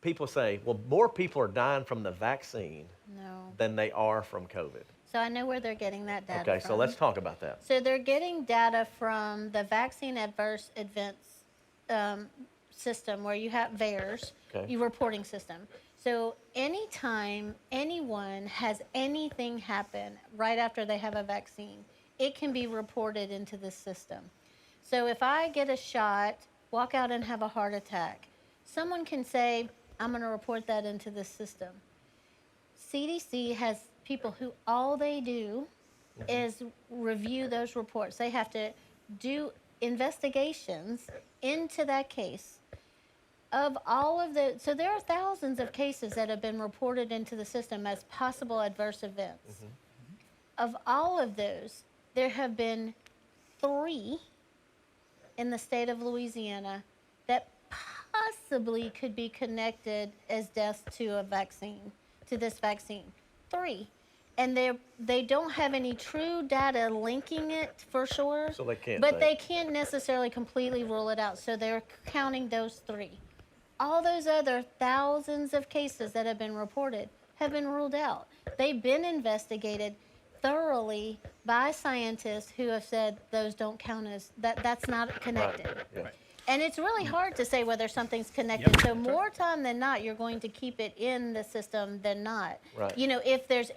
people say, well, more people are dying from the vaccine than they are from COVID. So I know where they're getting that data Okay, from. so let's talk about that. So they're getting data from the vaccine adverse events system where you have VAERS, your reporting system. So anytime anyone has anything happen right after they have a vaccine, it can be reported into the system. So if I get a shot, walk out and have a heart attack, someone can say, I'm going to report that into the system. CDC has people who all they do is review those reports. They have to do investigations into that case. Of all of the, so there are thousands of cases that have been reported into the system as possible adverse events. Of all of those, there have been 3 in the state of Louisiana that possibly could be connected as deaths to a vaccine, to this vaccine. 3. And they don't have any true data linking it for sure. So they can't. But they can't necessarily completely rule it out. So they're counting those 3. All those other thousands of cases that have been reported have been ruled out. They've been investigated thoroughly by scientists who have said those don't count as that's not connected. Right. And it's really hard to say whether something's connected. So more time than not, you're going to keep it in the system than not. Right. You know, if there's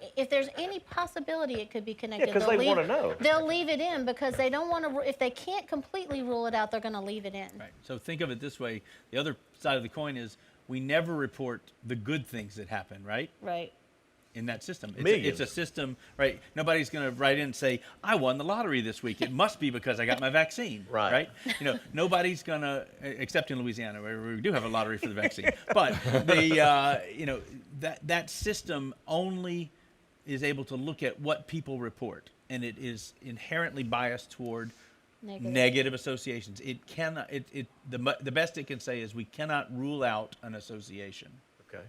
any possibility it could be connected, because they want to know. They'll leave it in because they don't want to. If they can't completely rule it out, they're going to leave it in. Right. So think of it this way: the other side of the coin is we never report the good things that happen, right? Right. In that system. It's a system, right? Nobody's going to write in and say, I won the lottery this week. It must be because I got my vaccine, right? You know, nobody's going to, except in Louisiana where we do have a lottery for the vaccine. But the, you know, that system only is able to look at what people report, and it is inherently biased toward negative associations. It cannot. The best it can say is we cannot rule out an association. Okay.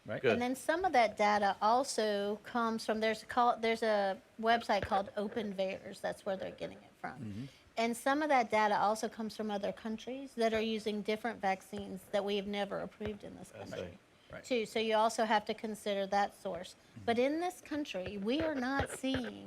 Right. And then some of that data also comes from there's a website called Open VAERS. That's where they're getting it from. And some of that data also comes from other countries that are using different vaccines that we have never approved in this country. Too. So you also have to consider that source. But in this country, we are not seeing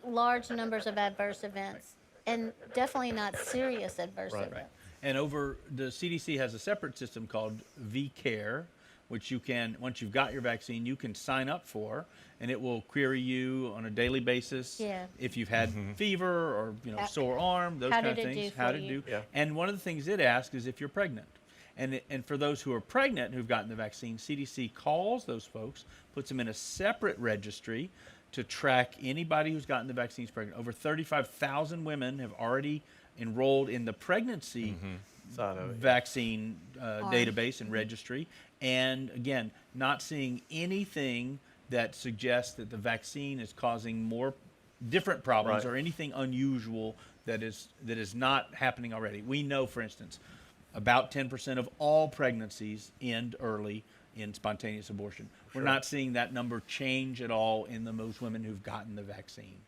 large numbers of adverse events, and definitely not serious adverse events. And the CDC has a separate system called VCare, which you can, once you've got your vaccine, you can sign up for, and it will query you on a daily basis if you've had fever or sore arm, those kind of things. How to do. And one of the things it asks is if you're pregnant. And for those who are pregnant who've gotten the vaccine, CDC calls those folks, puts them in a separate registry to track anybody who's gotten the vaccines pregnant. Over 35,000 women have already enrolled in the pregnancy vaccine database and registry. And again, not seeing anything that suggests that the vaccine is causing more different problems or anything unusual that is not happening already. We know, for instance, about 10% of all pregnancies end early in spontaneous abortion. We're not seeing that number change at all in those women who've gotten the vaccine.